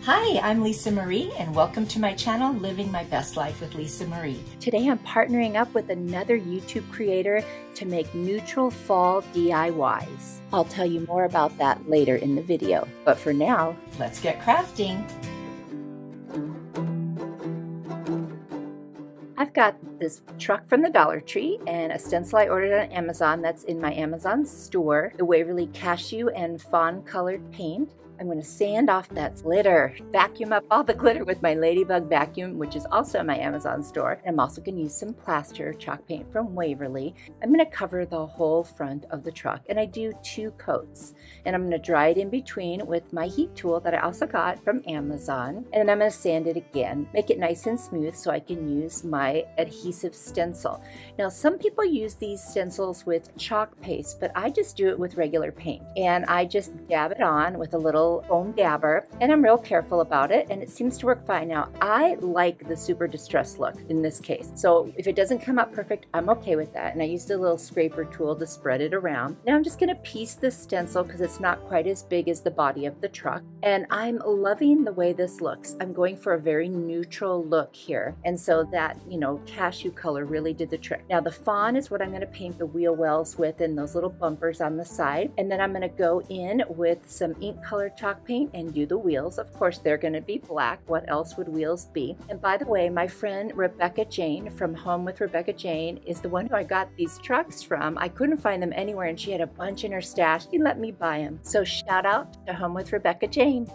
Hi, I'm Lisa Marie and welcome to my channel, Living My Best Life with Lisa Marie. Today I'm partnering up with another YouTube creator to make neutral fall DIYs. I'll tell you more about that later in the video, but for now, let's get crafting. I've got this truck from the Dollar Tree and a stencil I ordered on Amazon that's in my Amazon store, the Waverly Cashew and Fawn Colored Paint. I'm going to sand off that glitter, vacuum up all the glitter with my Ladybug vacuum, which is also in my Amazon store. And I'm also going to use some plaster chalk paint from Waverly. I'm going to cover the whole front of the truck, and I do 2 coats. And I'm going to dry it in between with my heat tool that I also got from Amazon. And then I'm going to sand it again, make it nice and smooth so I can use my adhesive stencil. Now, some people use these stencils with chalk paste, but I just do it with regular paint. And I just dab it on with a little foam dabber, and I'm real careful about it, and it seems to work fine. Now, I like the super distressed look in this case, so if it doesn't come out perfect, I'm okay with that. And I used a little scraper tool to spread it around. Now I'm just going to piece this stencil because it's not quite as big as the body of the truck, and I'm loving the way this looks. I'm going for a very neutral look here, and so that, you know, cashew color really did the trick. Now the fawn is what I'm going to paint the wheel wells with and those little bumpers on the side, and then I'm going to go in with some ink color chalk paint and do the wheels. Of course, they're going to be black. What else would wheels be? And by the way, my friend Rebecca Jane from Home with Rebecca Jane is the one who I got these trucks from. I couldn't find them anywhere, and she had a bunch in her stash. She let me buy them. So shout out to Home with Rebecca Jane.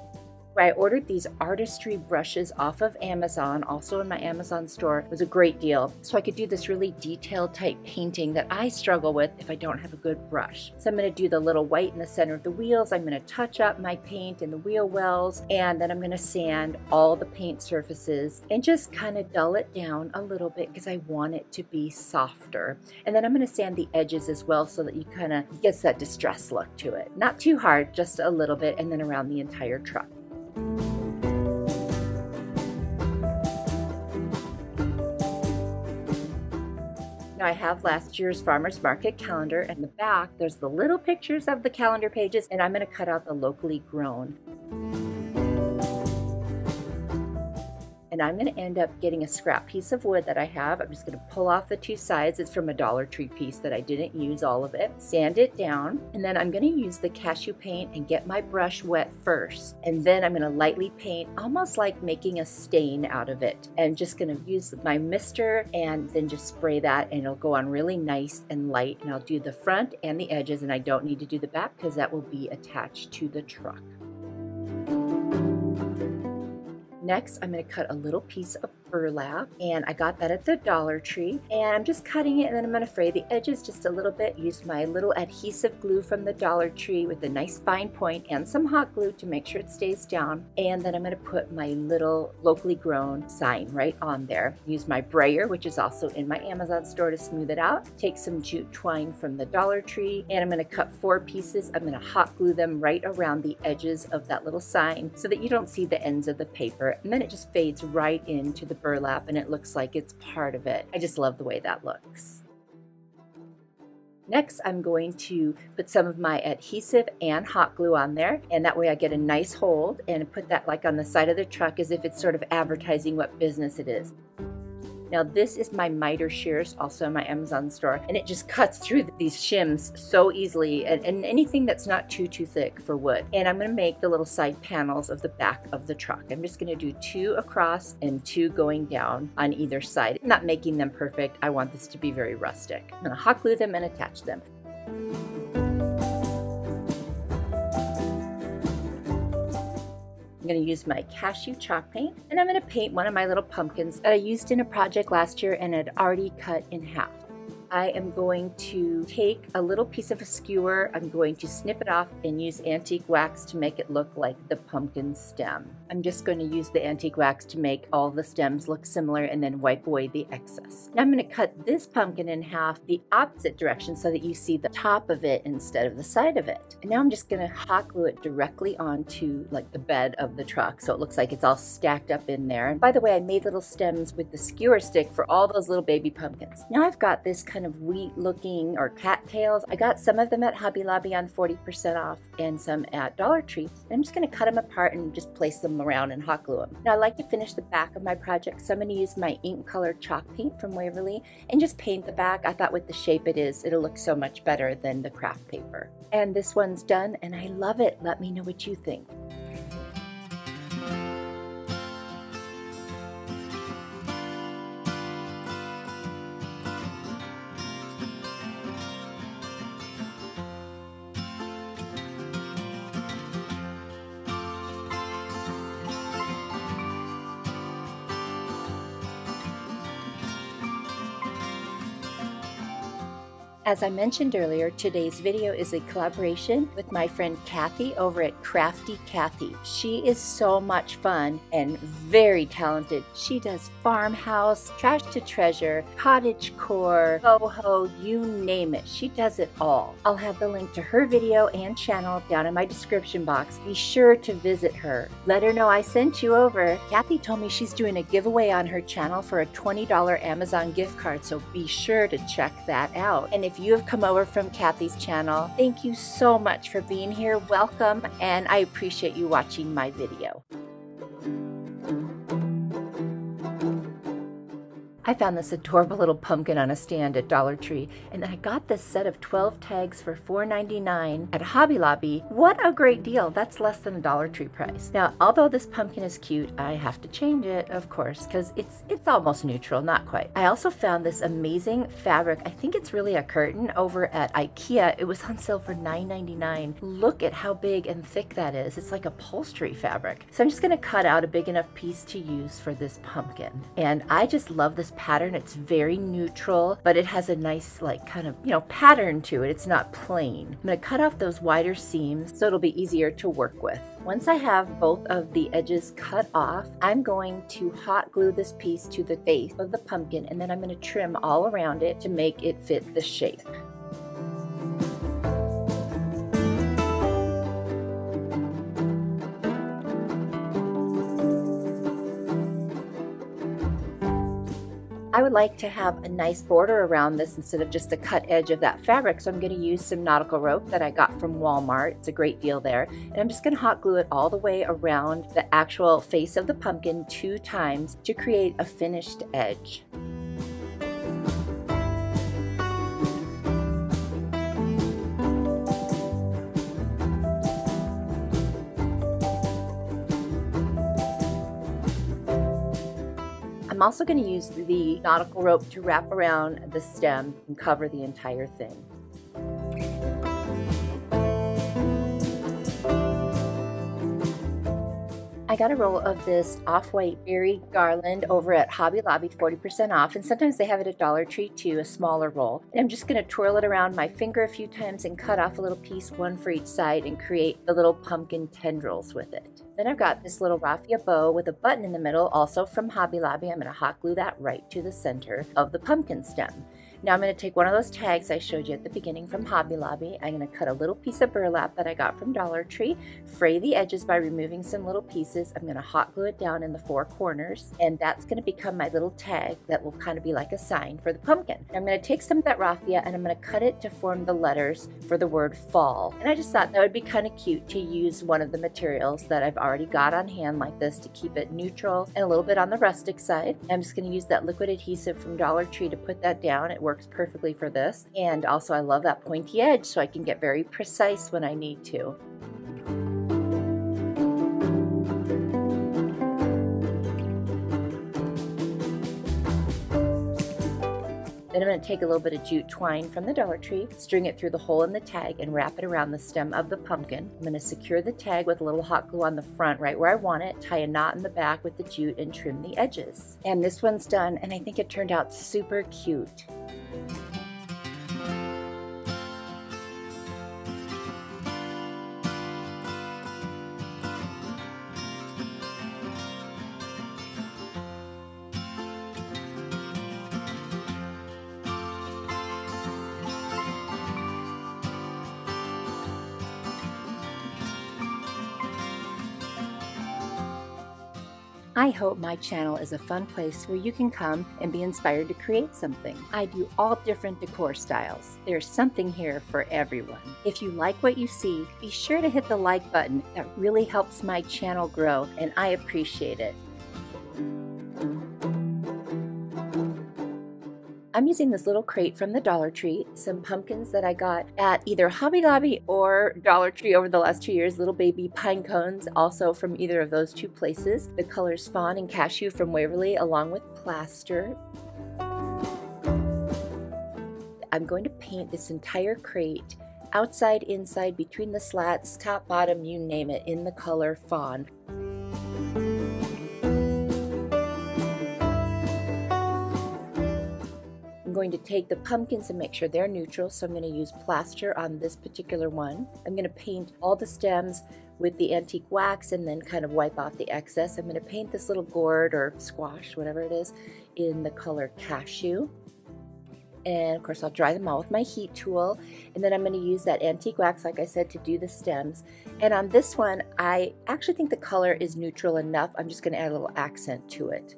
I ordered these artistry brushes off of Amazon, also in my Amazon store. It was a great deal. So I could do this really detailed type painting that I struggle with if I don't have a good brush. So I'm going to do the little white in the center of the wheels. I'm going to touch up my paint in the wheel wells, and then I'm going to sand all the paint surfaces and just kind of dull it down a little bit because I want it to be softer. And then I'm going to sand the edges as well so that you kind of get that distressed look to it. Not too hard, just a little bit, and then around the entire truck. Now I have last year's farmer's market calendar, and in the back there's the little pictures of the calendar pages, and I'm going to cut out the locally grown. And I'm going to end up getting a scrap piece of wood that I have. I'm just going to pull off the 2 sides. It's from a Dollar Tree piece that I didn't use all of it. Sand it down, and then I'm going to use the cashew paint and get my brush wet first. And then I'm going to lightly paint, almost like making a stain out of it. And just going to use my mister and then just spray that, and it'll go on really nice and light. And I'll do the front and the edges, and I don't need to do the back because that will be attached to the truck. Next, I'm going to cut a little piece of burlap, and I got that at the Dollar Tree, and I'm just cutting it, and then I'm going to fray the edges just a little bit. Use my little adhesive glue from the Dollar Tree with a nice fine point and some hot glue to make sure it stays down. And then I'm going to put my little locally grown sign right on there. Use my brayer, which is also in my Amazon store, to smooth it out. Take some jute twine from the Dollar Tree, and I'm going to cut 4 pieces. I'm going to hot glue them right around the edges of that little sign so that you don't see the ends of the paper, and then it just fades right into the burlap and it looks like it's part of it. I just love the way that looks. Next, I'm going to put some of my adhesive and hot glue on there, and that way I get a nice hold, and put that like on the side of the truck as if it's sort of advertising what business it is. Now this is my miter shears, also in my Amazon store, and it just cuts through these shims so easily, and anything that's not too thick for wood. And I'm going to make the little side panels of the back of the truck. I'm just going to do 2 across and 2 going down on either side. I'm not making them perfect. I want this to be very rustic. I'm going to hot glue them and attach them. I'm going to use my cashew chalk paint, and I'm going to paint one of my little pumpkins that I used in a project last year and had already cut in half. I am going to take a little piece of a skewer, I'm going to snip it off and use antique wax to make it look like the pumpkin stem. I'm just going to use the antique wax to make all the stems look similar and then wipe away the excess. Now I'm going to cut this pumpkin in half the opposite direction so that you see the top of it instead of the side of it. And now I'm just going to hot glue it directly onto like the bed of the truck so it looks like it's all stacked up in there. And by the way, I made little stems with the skewer stick for all those little baby pumpkins. Now I've got this kind kind of wheat looking or cattails. I got some of them at Hobby Lobby on 40% off and some at Dollar Tree. And I'm just going to cut them apart and just place them around and hot glue them. Now I like to finish the back of my project, so I'm going to use my ink colored chalk paint from Waverly and just paint the back. I thought with the shape it is, it'll look so much better than the craft paper. And this one's done and I love it. Let me know what you think. As I mentioned earlier, today's video is a collaboration with my friend Kathy over at Crafty Kathy. She is so much fun and very talented. She does farmhouse, trash to treasure, cottagecore, boho, you name it. She does it all. I'll have the link to her video and channel down in my description box. Be sure to visit her. Let her know I sent you over. Kathy told me she's doing a giveaway on her channel for a $20 Amazon gift card, so be sure to check that out. And if you have come over from Kathy's channel, thank you so much for being here. Welcome, and I appreciate you watching my video. I found this adorable little pumpkin on a stand at Dollar Tree, and then I got this set of 12 tags for $4.99 at Hobby Lobby. What a great deal. That's less than a Dollar Tree price. Now, although this pumpkin is cute, I have to change it, of course, because it's almost neutral, not quite. I also found this amazing fabric. I think it's really a curtain over at IKEA. It was on sale for $9.99. Look at how big and thick that is. It's like upholstery fabric. So I'm just going to cut out a big enough piece to use for this pumpkin. And I just love this pattern. It's very neutral, but it has a nice like kind of, pattern to it. It's not plain. I'm going to cut off those wider seams so it'll be easier to work with. Once I have both of the edges cut off, I'm going to hot glue this piece to the base of the pumpkin, and then I'm going to trim all around it to make it fit the shape. I would like to have a nice border around this instead of just a cut edge of that fabric, so I'm going to use some nautical rope that I got from Walmart. It's a great deal there. And I'm just going to hot glue it all the way around the actual face of the pumpkin 2 times to create a finished edge. I'm also going to use the nautical rope to wrap around the stem and cover the entire thing. I got a roll of this off-white berry garland over at Hobby Lobby, 40% off, and sometimes they have it at Dollar Tree too, a smaller roll. And I'm just going to twirl it around my finger a few times and cut off a little piece, one for each side, and create the little pumpkin tendrils with it. Then I've got this little raffia bow with a button in the middle, also from Hobby Lobby. I'm going to hot glue that right to the center of the pumpkin stem. Now I'm going to take one of those tags I showed you at the beginning from Hobby Lobby. I'm going to cut a little piece of burlap that I got from Dollar Tree, fray the edges by removing some little pieces. I'm going to hot glue it down in the 4 corners, and that's going to become my little tag that will kind of be like a sign for the pumpkin. I'm going to take some of that raffia and I'm going to cut it to form the letters for the word fall. And I just thought that would be kind of cute to use one of the materials that I've already got on hand like this to keep it neutral and a little bit on the rustic side. I'm just going to use that liquid adhesive from Dollar Tree to put that down. It works perfectly for this. And also I love that pointy edge so I can get very precise when I need to. Then I'm going to take a little bit of jute twine from the Dollar Tree, string it through the hole in the tag, and wrap it around the stem of the pumpkin. I'm going to secure the tag with a little hot glue on the front right where I want it, tie a knot in the back with the jute, and trim the edges. And this one's done, and I think it turned out super cute. I hope my channel is a fun place where you can come and be inspired to create something. I do all different decor styles. There's something here for everyone. If you like what you see, be sure to hit the like button. That really helps my channel grow, and I appreciate it. I'm using this little crate from the Dollar Tree, some pumpkins that I got at either Hobby Lobby or Dollar Tree over the last 2 years, little baby pine cones, also from either of those two places. The colors Fawn and Cashew from Waverly, along with plaster. I'm going to paint this entire crate, outside, inside, between the slats, top, bottom, you name it, in the color Fawn. I'm going to take the pumpkins and make sure they're neutral, so I'm going to use plaster on this particular one. I'm going to paint all the stems with the antique wax and then kind of wipe off the excess. I'm going to paint this little gourd or squash, whatever it is, in the color Cashew. And of course I'll dry them all with my heat tool, and then I'm going to use that antique wax, like I said, to do the stems. And on this one, I actually think the color is neutral enough. I'm just going to add a little accent to it.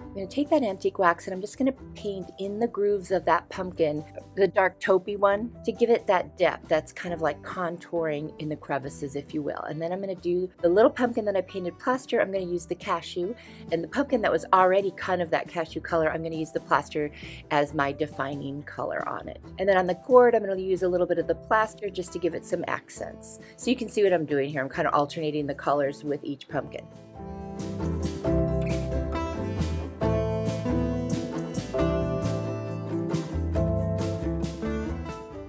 I'm going to take that antique wax and I'm just going to paint in the grooves of that pumpkin, the dark taupey one, to give it that depth that's kind of like contouring in the crevices, if you will. And then I'm going to do the little pumpkin that I painted plaster. I'm going to use the cashew, and the pumpkin that was already kind of that cashew color, I'm going to use the plaster as my defining color on it. And then on the gourd, I'm going to use a little bit of the plaster just to give it some accents. So you can see what I'm doing here. I'm kind of alternating the colors with each pumpkin.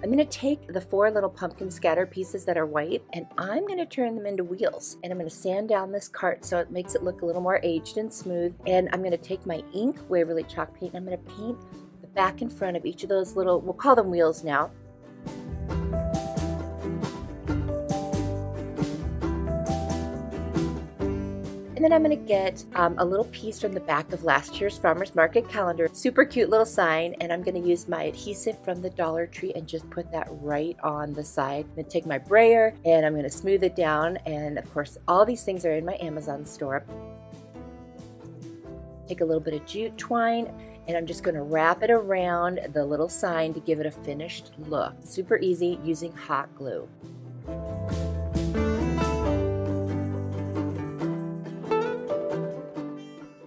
I'm going to take the 4 little pumpkin scatter pieces that are white, and I'm going to turn them into wheels, and I'm going to sand down this cart so it makes it look a little more aged and smooth. And I'm going to take my ink Waverly chalk paint and I'm going to paint the back and front of each of those little, we'll call them wheels now. And then I'm going to get a little piece from the back of last year's Farmer's Market calendar. Super cute little sign, and I'm going to use my adhesive from the Dollar Tree and just put that right on the side. I'm going to take my brayer and I'm going to smooth it down, and of course all these things are in my Amazon store. Take a little bit of jute twine and I'm just going to wrap it around the little sign to give it a finished look. Super easy using hot glue.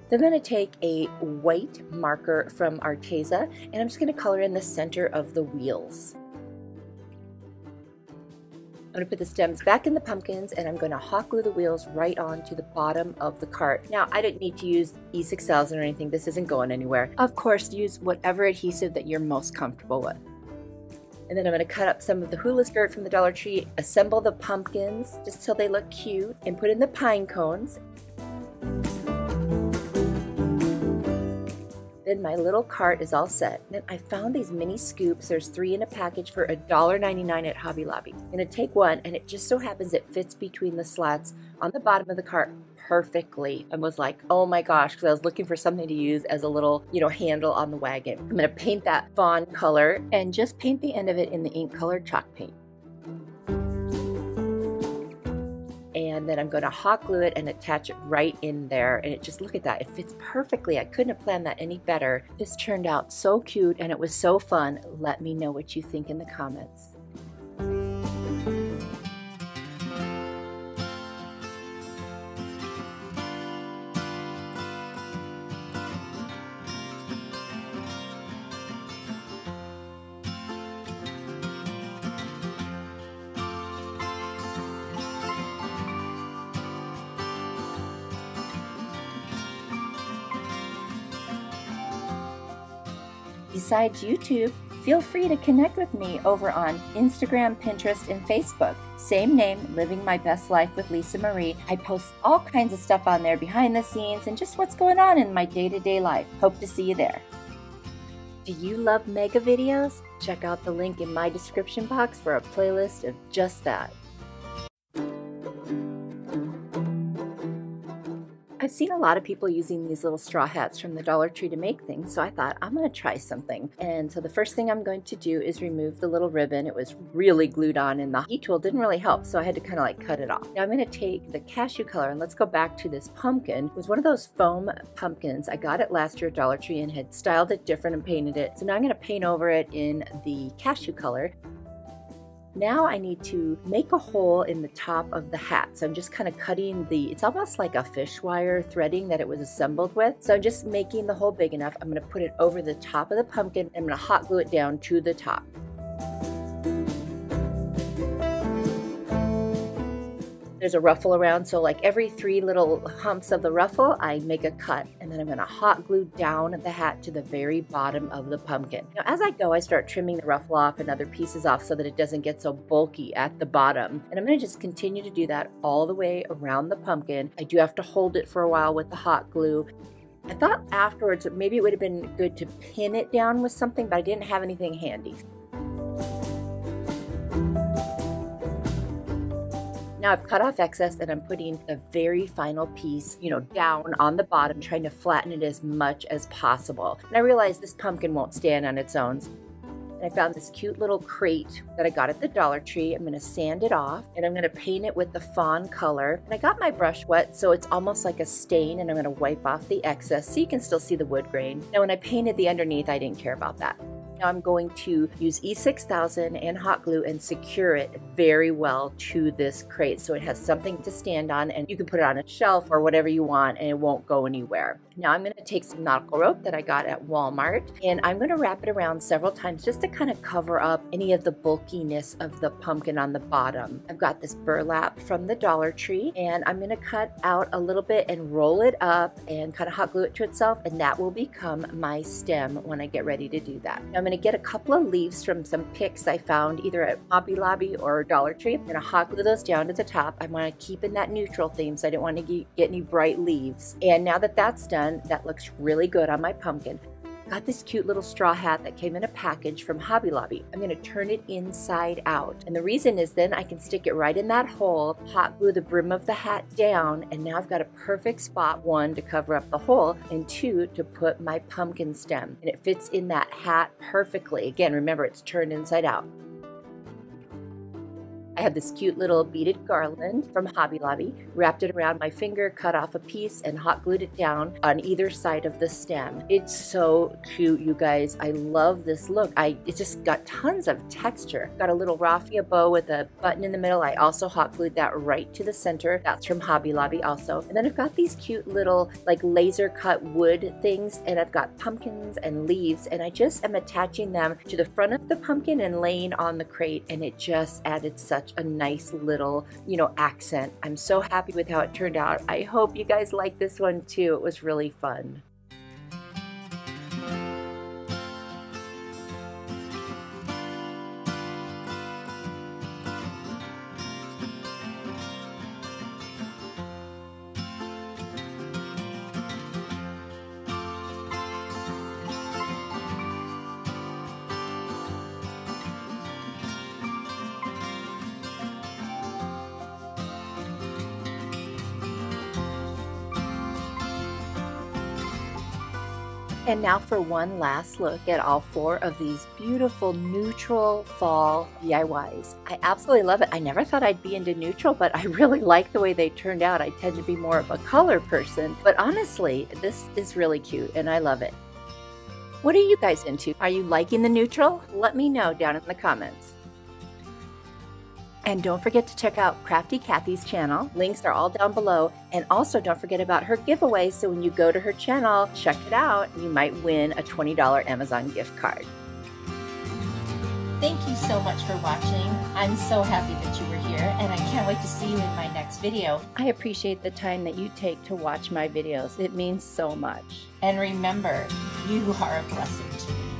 Then I'm going to take a white marker from Arteza and I'm just going to color in the center of the wheels. I'm going to put the stems back in the pumpkins and I'm going to hot glue the wheels right onto the bottom of the cart. Now, I didn't need to use E6000 or anything. This isn't going anywhere. Of course, use whatever adhesive that you're most comfortable with. And then I'm going to cut up some of the hula skirt from the Dollar Tree, assemble the pumpkins just till they look cute, and put in the pine cones. Then my little cart is all set. Then I found these mini scoops. There's 3 in a package for $1.99 at Hobby Lobby. I'm going to take one, and it just so happens it fits between the slats on the bottom of the cart perfectly. I was like, oh my gosh, because I was looking for something to use as a little, handle on the wagon. I'm going to paint that fawn color and just paint the end of it in the ink colored chalk paint. And then I'm going to hot glue it and attach it right in there, and it just, look at that, it fits perfectly. I couldn't have planned that any better. This turned out so cute and it was so fun. Let me know what you think in the comments. Besides YouTube, feel free to connect with me over on Instagram, Pinterest, and Facebook. Same name, Living My Best Life with Lisa Marie. I post all kinds of stuff on there behind the scenes and just what's going on in my day-to-day life. Hope to see you there. Do you love mega videos? Check out the link in my description box for a playlist of just that. I've I've seen a lot of people using these little straw hats from the Dollar Tree to make things, so I thought I'm going to try something. And so the first thing I'm going to do is remove the little ribbon. It was really glued on and the heat tool didn't really help, so I had to kind of like cut it off. Now I'm going to take the cashew color and let's go back to this pumpkin. It was one of those foam pumpkins. I got it last year at Dollar Tree and had styled it different and painted it. So now I'm going to paint over it in the cashew color. Now I need to make a hole in the top of the hat. So I'm just kind of cutting it's almost like a fish wire threading that it was assembled with. So I'm just making the hole big enough. I'm going to put it over the top of the pumpkin. I'm going to hot glue it down to the top. There's a ruffle around, so like every 3 little humps of the ruffle, I make a cut, and then I'm going to hot glue down the hat to the very bottom of the pumpkin. Now, as I go, I start trimming the ruffle off and other pieces off so that it doesn't get so bulky at the bottom. And I'm going to just continue to do that all the way around the pumpkin. I do have to hold it for a while with the hot glue. I thought afterwards that maybe it would have been good to pin it down with something, but I didn't have anything handy. Now I've cut off excess and I'm putting the very final piece, down on the bottom, trying to flatten it as much as possible. And I realized this pumpkin won't stand on its own. And I found this cute little crate that I got at the Dollar Tree. I'm going to sand it off and I'm going to paint it with the fawn color. And I got my brush wet so it's almost like a stain, and I'm going to wipe off the excess so you can still see the wood grain. Now when I painted the underneath, I didn't care about that. Now I'm going to use E6000 and hot glue and secure it very well to this crate so it has something to stand on, and you can put it on a shelf or whatever you want and it won't go anywhere. Now I'm going to take some nautical rope that I got at Walmart and I'm going to wrap it around several times just to kind of cover up any of the bulkiness of the pumpkin on the bottom. I've got this burlap from the Dollar Tree and I'm going to cut out a little bit and roll it up and kind of hot glue it to itself, and that will become my stem when I get ready to do that. Now I'm going to get a couple of leaves from some picks I found either at Hobby Lobby or Dollar Tree. I'm going to hot glue those down to the top. I want to keep in that neutral theme, so I didn't want to get any bright leaves. And now that that's done, that looks really good on my pumpkin. Got this cute little straw hat that came in a package from Hobby Lobby. I'm going to turn it inside out. And the reason is then I can stick it right in that hole, hot glue the brim of the hat down, and now I've got a perfect spot, 1, to cover up the hole, and 2, to put my pumpkin stem. And it fits in that hat perfectly. Again, remember, it's turned inside out. I have this cute little beaded garland from Hobby Lobby, wrapped it around my finger, cut off a piece, and hot glued it down on either side of the stem. It's so cute, you guys. I love this look. It just got tons of texture. Got a little raffia bow with a button in the middle. I also hot glued that right to the center. That's from Hobby Lobby also. And then I've got these cute little like laser cut wood things, and I've got pumpkins and leaves, and I just am attaching them to the front of the pumpkin and laying on the crate, and it just added such a nice little, accent. I'm so happy with how it turned out. I hope you guys like this one too. It was really fun. And now for one last look at all 4 of these beautiful neutral fall DIYs. I absolutely love it. I never thought I'd be into neutral, but I really like the way they turned out. I tend to be more of a color person, but honestly, this is really cute and I love it. What are you guys into? Are you liking the neutral? Let me know down in the comments. And don't forget to check out Crafty Kathy's channel. Links are all down below. And also don't forget about her giveaway, so when you go to her channel, check it out. You might win a $20 Amazon gift card. Thank you so much for watching. I'm so happy that you were here, and I can't wait to see you in my next video. I appreciate the time that you take to watch my videos. It means so much. And remember, you are a blessing to me.